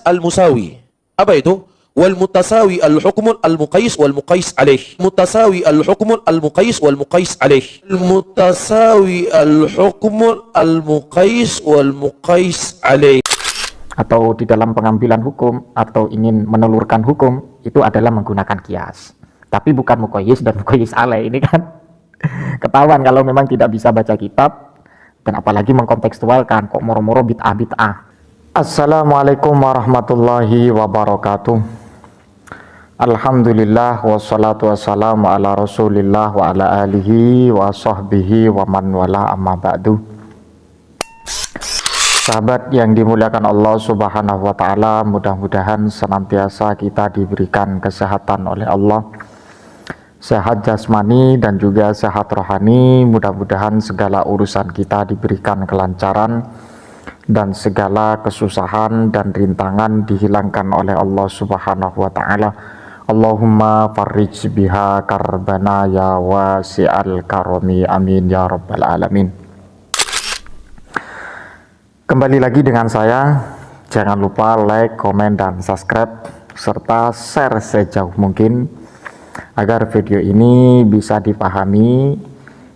al-musawi. Apa itu? Wal mutasawi al-hukmun al-muqais wal muqais alaih. Mutasawi al-hukmun al-muqais wal muqais alaih. Mutasawi al-hukmun al-muqais wal muqais alaih. Atau di dalam pengambilan hukum atau ingin menelurkan hukum itu adalah menggunakan kias. Tapi bukan muqayyis dan muqayyis alaih. Ini kan ketahuan kalau memang tidak bisa baca kitab dan apalagi mengkontekstualkan, kok moro-moro bid'ah. Assalamualaikum warahmatullahi wabarakatuh. Alhamdulillah wassalatu wassalamu ala rasulillah wa ala alihi wa sahbihi wa man wala amma ba'du. Sahabat yang dimuliakan Allah subhanahu wa ta'ala, mudah-mudahan senantiasa kita diberikan kesehatan oleh Allah, sehat jasmani dan juga sehat rohani. Mudah-mudahan segala urusan kita diberikan kelancaran dan segala kesusahan dan rintangan dihilangkan oleh Allah subhanahu wa ta'ala. Allahumma farrij biha karbana ya wasi'al karomi, amin ya rabbal alamin. Kembali lagi dengan saya. Jangan lupa like, komen, dan subscribe serta share sejauh mungkin agar video ini bisa dipahami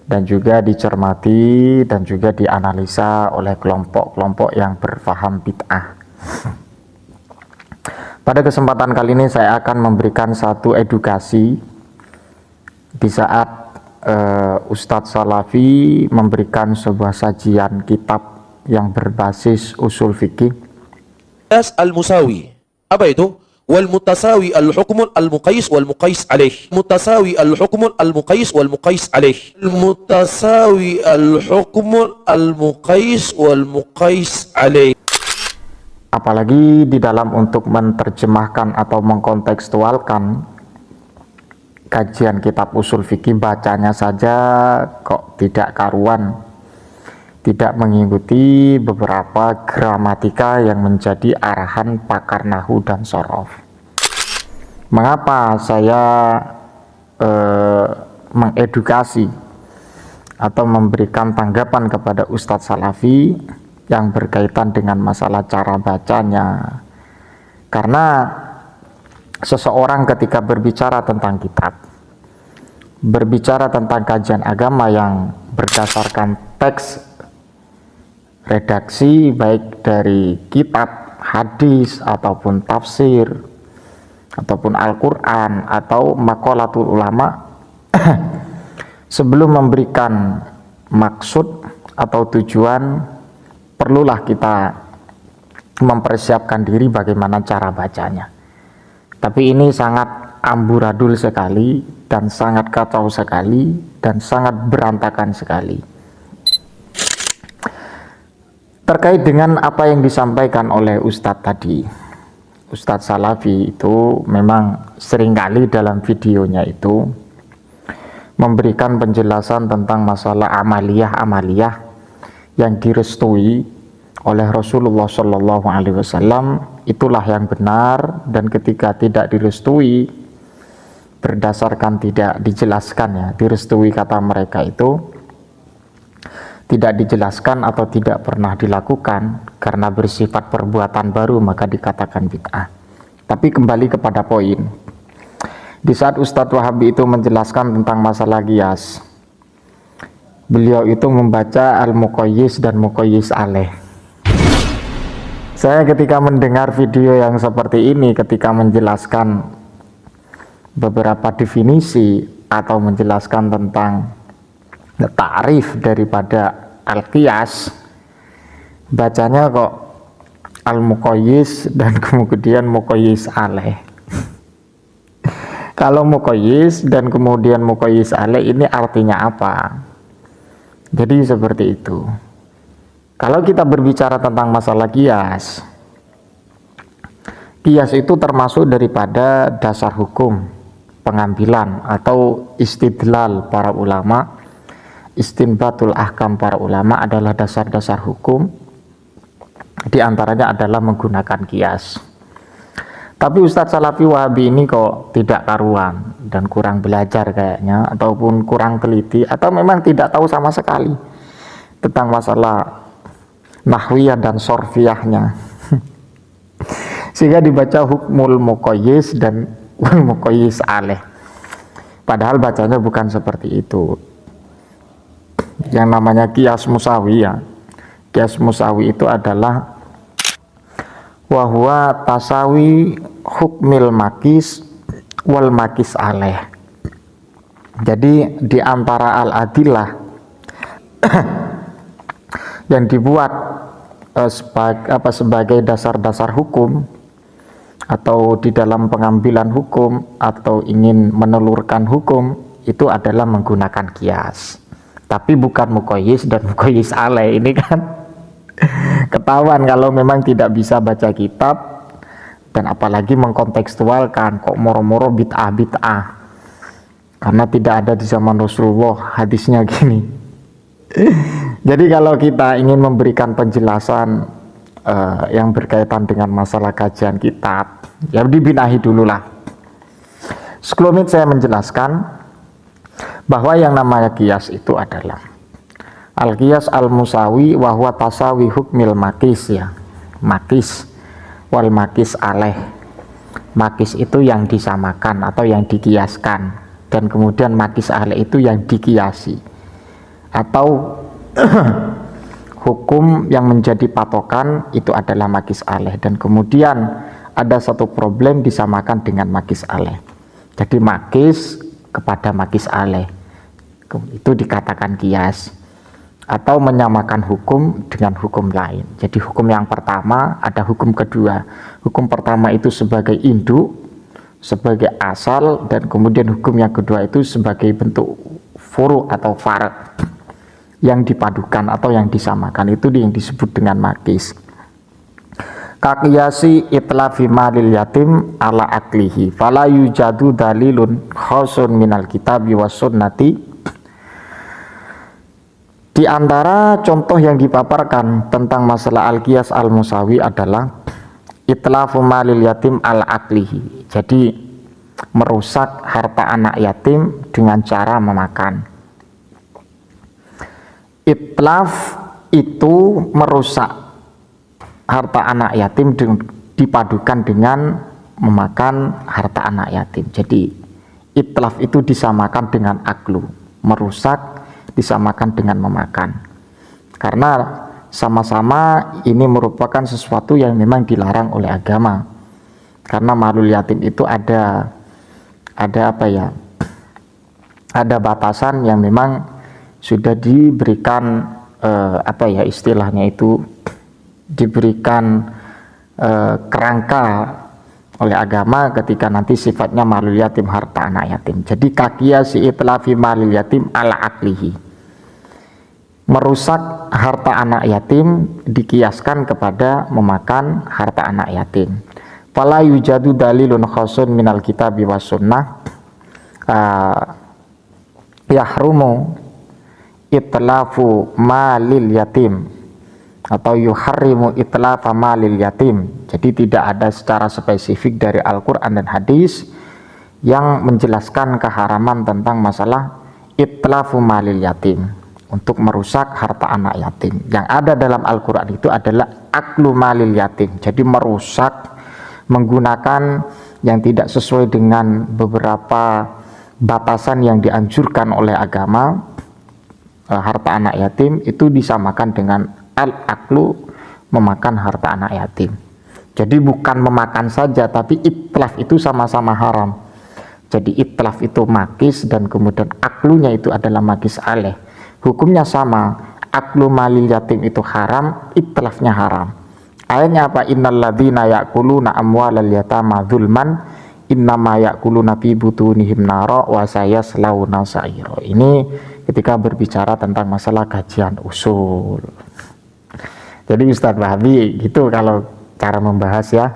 dan juga dicermati dan juga dianalisa oleh kelompok-kelompok yang berfaham bid'ah. Pada kesempatan kali ini saya akan memberikan satu edukasi di saat Ustadz Salafi memberikan sebuah sajian kitab yang berbasis usul fikih. Al-musawi. Apa itu? Wal mutasawi al-hukmun al-muqais wal muqais alaih. Mutasawi al-hukmun al-muqais wal muqais alaih. Mutasawi al-hukmun al-muqais wal muqais alaih. Apalagi di dalam untuk menerjemahkan atau mengkontekstualkan kajian kitab usul fikih, bacanya saja kok tidak karuan, tidak mengikuti beberapa gramatika yang menjadi arahan pakar nahwu dan shorof. Mengapa saya mengedukasi atau memberikan tanggapan kepada Ustadz Salafi yang berkaitan dengan masalah cara bacanya? Karena seseorang ketika berbicara tentang kitab, berbicara tentang kajian agama yang berdasarkan teks redaksi baik dari kitab, hadis, ataupun tafsir, ataupun Al-Quran, atau maqalatul ulama, sebelum memberikan maksud atau tujuan, perlulah kita mempersiapkan diri bagaimana cara bacanya. Tapi ini sangat amburadul sekali dan sangat kacau sekali dan sangat berantakan sekali. Terkait dengan apa yang disampaikan oleh Ustadz tadi, Ustadz Salafi itu memang seringkali dalam videonya itu memberikan penjelasan tentang masalah amaliyah yang direstui oleh Rasulullah Shallallahu Alaihi Wasallam, itulah yang benar, dan ketika tidak direstui berdasarkan tidak dijelaskan, ya, direstui kata mereka itu tidak dijelaskan atau tidak pernah dilakukan karena bersifat perbuatan baru, maka dikatakan bid'ah. Tapi kembali kepada poin, di saat Ustadz Wahabi itu menjelaskan tentang masalah qiyas, beliau itu membaca al-muqayyis dan muqayyis alaih. Saya ketika mendengar video yang seperti ini, ketika menjelaskan beberapa definisi atau menjelaskan tentang ta'rif daripada al-qiyas, bacanya kok al-muqayyis dan kemudian muqayyis alaih. Kalau muqayyis dan kemudian muqayyis alaih ini artinya apa? Jadi seperti itu. Kalau kita berbicara tentang masalah qiyas, qiyas itu termasuk daripada dasar hukum pengambilan atau istidlal para ulama, istinbatul ahkam para ulama adalah dasar-dasar hukum. Di antaranya adalah menggunakan qiyas. Tapi Ustadz Salafi Wahabi ini kok tidak karuan dan kurang belajar kayaknya, ataupun kurang teliti, atau memang tidak tahu sama sekali tentang masalah nahwiyah dan sorfiyahnya. sehingga dibaca hukmul muqayyis dan wal muqayyis alaih. Padahal bacanya bukan seperti itu. Yang namanya qiyas musawi ya. Qiyas musawi itu adalah wahwa tasawi hukmil makis wal makis alaih. Jadi di antara al-adillah yang dibuat sebagai dasar-dasar hukum atau di dalam pengambilan hukum atau ingin menelurkan hukum, itu adalah menggunakan kias, tapi bukan muqayyis dan muqayyis alaih. Ini kan ketahuan kalau memang tidak bisa baca kitab dan apalagi mengkontekstualkan, kok moro-moro bid'ah karena tidak ada di zaman Rasulullah hadisnya gini. Jadi kalau kita ingin memberikan penjelasan yang berkaitan dengan masalah kajian kitab, ya dibinahi dulu lah. Sekelumit saya menjelaskan bahwa yang namanya qiyas itu adalah al-qiyas al-musawi wa huwa tasawi hukmil makis ya. Makis wal makis alaih. Makis itu yang disamakan atau yang dikiaskan, dan kemudian makis alaih itu yang dikiasi atau hukum yang menjadi patokan itu adalah makis alaih, dan kemudian ada satu problem disamakan dengan makis alaih. Jadi makis kepada makis alaih itu dikatakan qiyas, atau menyamakan hukum dengan hukum lain. Jadi hukum yang pertama ada hukum kedua. Hukum pertama itu sebagai induk, sebagai asal, dan kemudian hukum yang kedua itu sebagai bentuk furu atau far yang dipadukan atau yang disamakan, itu yang disebut dengan makis. Kaqiyasi itlafi malil yatim ala aklihi fala yujadu dalilun khusun minal kitabi was sunnati. Di antara contoh yang dipaparkan tentang masalah al-qiyas al-musawi adalah itlafu malil yatim ala aklihi. Jadi merusak harta anak yatim dengan cara memakan. Itlaf itu merusak harta anak yatim dipadukan dengan memakan harta anak yatim. Jadi itlaf itu disamakan dengan aklu, merusak disamakan dengan memakan, karena sama-sama ini merupakan sesuatu yang memang dilarang oleh agama. Karena malul yatim itu ada apa ya, ada batasan yang memang sudah diberikan apa ya istilahnya itu, diberikan kerangka oleh agama ketika nanti sifatnya malul yatim, harta anak yatim. Jadi kaqiyasi itlafi malul yatim ala aklihi, merusak harta anak yatim dikiaskan kepada memakan harta anak yatim. Fala yujadu dalilun khusun minal kitabi was sunnah yahrumu itlafu malil yatim atau yuharrimu itlafa malil yatim. Jadi tidak ada secara spesifik dari Al-Quran dan hadis yang menjelaskan keharaman tentang masalah itlafu malil yatim, untuk merusak harta anak yatim. Yang ada dalam Al-Quran itu adalah aklu malil yatim, jadi merusak menggunakan yang tidak sesuai dengan beberapa batasan yang dianjurkan oleh agama. Harta anak yatim itu disamakan dengan al-aklu, memakan harta anak yatim. Jadi bukan memakan saja, tapi itlaf itu sama-sama haram. Jadi itlaf itu makis dan kemudian aklunya itu adalah makis alaih. Hukumnya sama, aklu malil yatim itu haram, itlafnya haram. Ayatnya apa? Innal ladzina ya'kuluna amwalal yatama dzulman innama ya'kuluna fi butunihim nara wa sayaslawna sa'ira. Ini ketika berbicara tentang masalah kajian usul. Jadi Ustadz Wahabi gitu kalau cara membahas ya.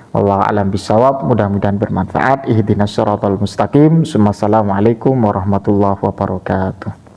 Wallahu a'lam bishawab, mudah-mudahan bermanfaat. Ihdinas siratal mustaqim. Assalamualaikum warahmatullahi wabarakatuh.